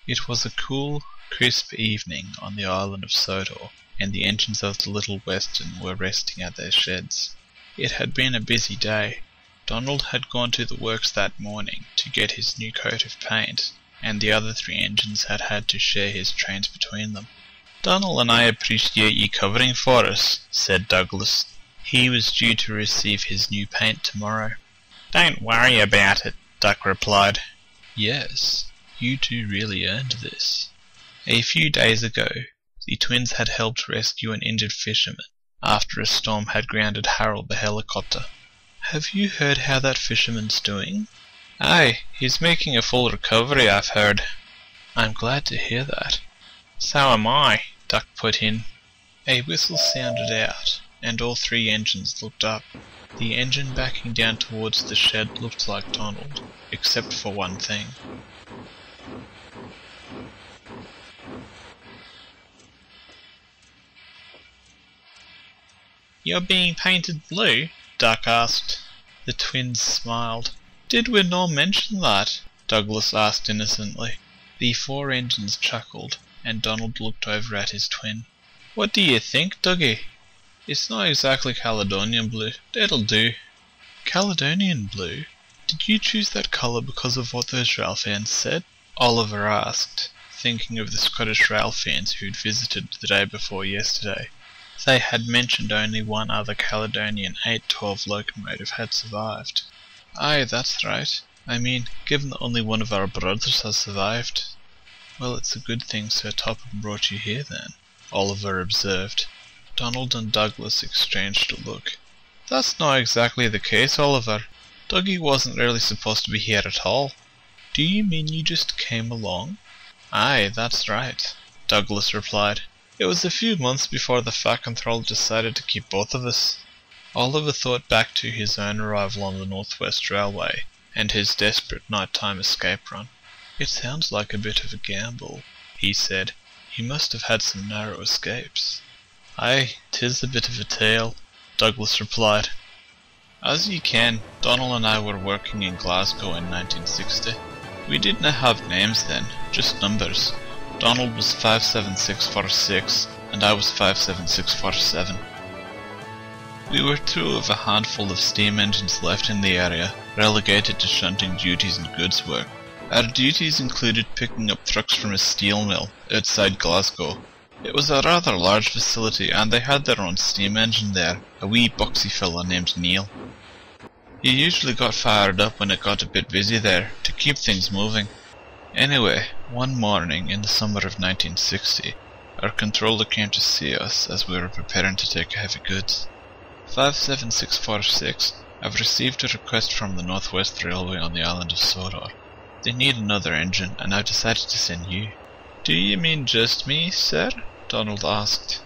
It was a cool, crisp evening on the island of Sodor, and the engines of the Little Western were resting at their sheds. It had been a busy day. Donald had gone to the works that morning to get his new coat of paint, and the other 3 engines had had to share his trains between them. "Donald and I appreciate you covering for us," said Douglas. He was due to receive his new paint tomorrow. "Don't worry about it," Duck replied. "Yes, you 2 really earned this." A few days ago, the twins had helped rescue an injured fisherman after a storm had grounded Harold the helicopter. "Have you heard how that fisherman's doing?" "Aye, he's making a full recovery, I've heard." "I'm glad to hear that." "So am I," Duck put in. A whistle sounded out, and all 3 engines looked up. The engine backing down towards the shed looked like Donald, except for one thing. "You're being painted blue?" Duck asked. The twins smiled. "Did we not mention that?" Douglas asked innocently. The 4 engines chuckled, and Donald looked over at his twin. "What do you think, Dougie?" "It's not exactly Caledonian blue. That'll do." "Caledonian blue? Did you choose that colour because of what those rail fans said?" Oliver asked, thinking of the Scottish rail fans who'd visited the day before yesterday. They had mentioned only one other Caledonian 812 locomotive had survived. "Aye, that's right. I mean, given that only one of our brothers has survived." "Well, it's a good thing Sir Topham brought you here then," Oliver observed. Donald and Douglas exchanged a look. "That's not exactly the case, Oliver. Dougie wasn't really supposed to be here at all." "Do you mean you just came along?" "Aye, that's right," Douglas replied. "It was a few months before the Fat Control decided to keep both of us." Oliver thought back to his own arrival on the North West Railway, and his desperate nighttime escape run. "It sounds like a bit of a gamble," he said. "You must have had some narrow escapes." "Aye, 'tis a bit of a tale," Douglas replied. "As you ken, Donald and I were working in Glasgow in 1960. We didn't have names then, just numbers. Donald was 57646, and I was 57647. We were 2 of a handful of steam engines left in the area, relegated to shunting duties and goods work. Our duties included picking up trucks from a steel mill outside Glasgow. It was a rather large facility, and they had their own steam engine there, a wee boxy fella named Neil. He usually got fired up when it got a bit busy there, to keep things moving. Anyway, one morning in the summer of 1960, our controller came to see us as we were preparing to take heavy goods. 57646, I've received a request from the North West Railway on the island of Sodor. They need another engine, and I've decided to send you." "Do you mean just me, sir?" Donald asked.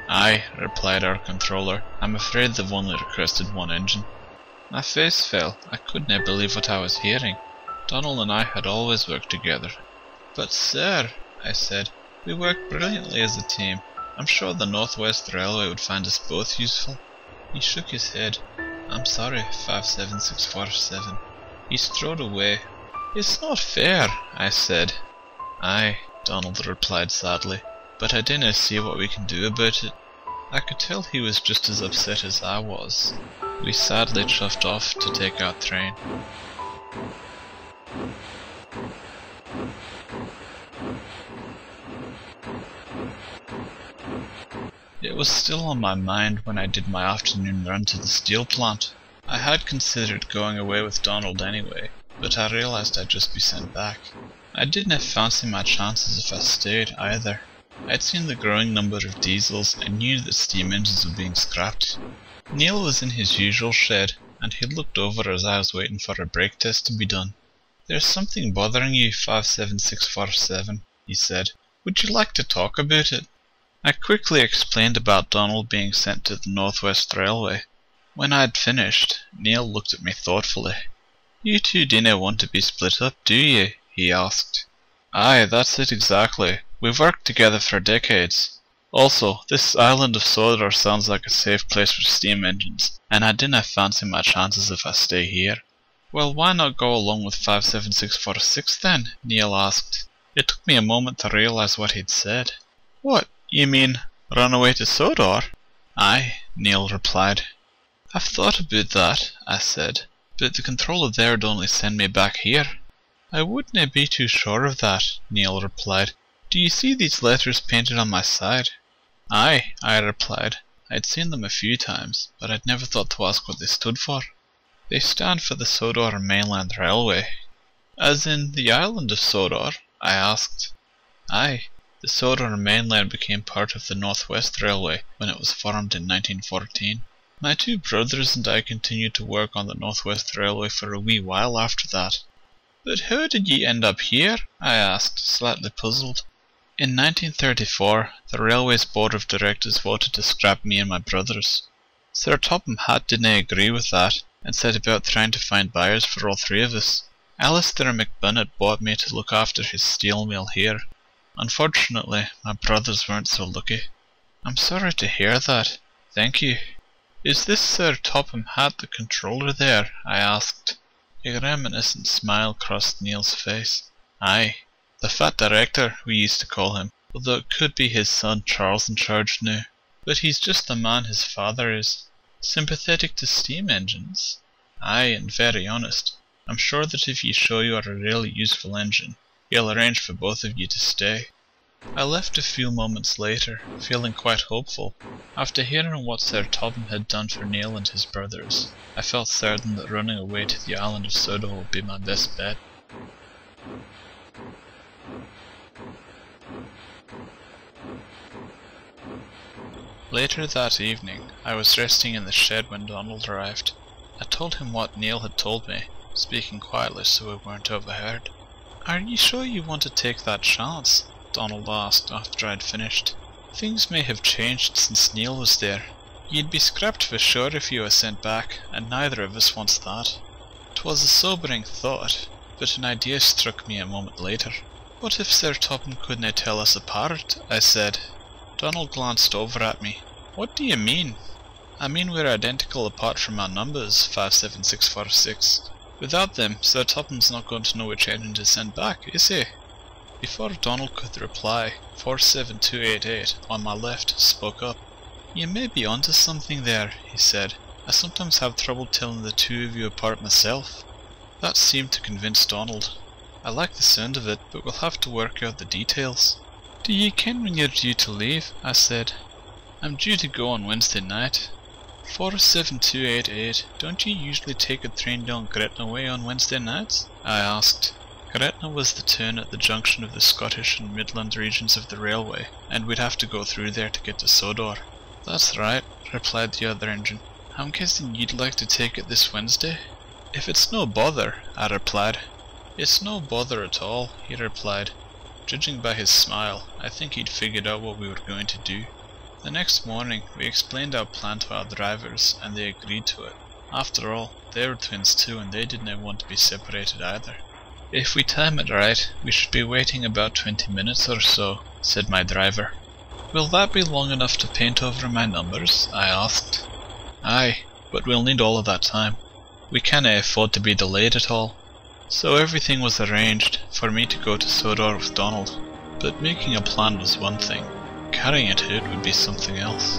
"Aye," replied our controller. "I'm afraid they've only requested 1 engine." My face fell. I couldn't believe what I was hearing. Donald and I had always worked together. "But sir," I said, "we work brilliantly as a team. I'm sure the North West Railway would find us both useful." He shook his head. "I'm sorry, 57647. He strode away. "It's not fair," I said. "Aye," Donald replied sadly, "but I dinna see what we can do about it." I could tell he was just as upset as I was. We sadly chuffed off to take our train. It was still on my mind when I did my afternoon run to the steel plant. I had considered going away with Donald anyway, but I realized I'd just be sent back. I didn't fancy my chances if I stayed either. I'd seen the growing number of diesels and knew that steam engines were being scrapped. Neil was in his usual shed, and he looked over as I was waiting for a brake test to be done. "There's something bothering you, 57647, he said. "Would you like to talk about it?" I quickly explained about Donald being sent to the North West Railway. When I'd finished, Neil looked at me thoughtfully. "You 2 dinna want to be split up, do you?" he asked. "Aye, that's it exactly. We've worked together for decades. Also, this island of Sodor sounds like a safe place for steam engines, and I dinna fancy my chances if I stay here." "Well, why not go along with 57646 then?" Neil asked. It took me a moment to realise what he'd said. What, you mean run away to Sodor? Aye, Neil replied. I've thought about that, I said, but the controller there'd only send me back here. I wouldn't be too sure of that, Neil replied. Do you see these letters painted on my side? Aye, I replied. I'd seen them a few times, but I'd never thought to ask what they stood for. They stand for the Sodor Mainland Railway. As in the island of Sodor? I asked. Aye, the Sodor Mainland became part of the North West Railway when it was formed in 1914. My two brothers and I continued to work on the North West Railway for a wee while after that. But how did ye end up here? I asked, slightly puzzled. In 1934, the railway's board of directors voted to scrap me and my brothers. Sir Topham Hatt didn't agree with that, and set about trying to find buyers for all three of us. Alistair McBunnett bought me to look after his steel mill here. Unfortunately, my brothers weren't so lucky. I'm sorry to hear that. Thank you. Is this Sir Topham Hatt the controller there? I asked. A reminiscent smile crossed Neil's face. Aye, the fat director, we used to call him, although it could be his son Charles in charge now. But he's just the man his father is. Sympathetic to steam engines. Aye, and very honest. I'm sure that if you show you are a really useful engine, he'll arrange for both of you to stay. I left a few moments later, feeling quite hopeful. After hearing what Sir Topham had done for Neil and his brothers, I felt certain that running away to the island of Sodor would be my best bet. Later that evening, I was resting in the shed when Donald arrived. I told him what Neil had told me, speaking quietly so we weren't overheard. Are you sure you want to take that chance? Donald asked after I'd finished. Things may have changed since Neil was there. You'd be scrapped for sure if you were sent back, and neither of us wants that. 'Twas a sobering thought, but an idea struck me a moment later. What if Sir Topham couldn't tell us apart? I said. Donald glanced over at me. What do you mean? I mean we're identical apart from our numbers, 57646. Without them, Sir Topham's not going to know which engine to send back, is he? Before Donald could reply, 47288 on my left spoke up. You may be onto something there, he said. I sometimes have trouble telling the two of you apart myself. That seemed to convince Donald. I like the sound of it, but we'll have to work out the details. Do you ken when you're due to leave? I said. I'm due to go on Wednesday night. 47288, don't you usually take a train down Gretna Way on Wednesday nights? I asked. Gretna was the turn at the junction of the Scottish and Midland regions of the railway, and we'd have to go through there to get to Sodor. That's right, replied the other engine. I'm guessing you'd like to take it this Wednesday? If it's no bother, I replied. It's no bother at all, he replied. Judging by his smile, I think he'd figured out what we were going to do. The next morning, we explained our plan to our drivers, and they agreed to it. After all, they were twins too, and they didn't want to be separated either. If we time it right, we should be waiting about 20 minutes or so, said my driver. Will that be long enough to paint over my numbers? I asked. Aye, but we'll need all of that time. We can't afford to be delayed at all. So everything was arranged for me to go to Sodor with Donald, but making a plan was one thing, carrying it out would be something else.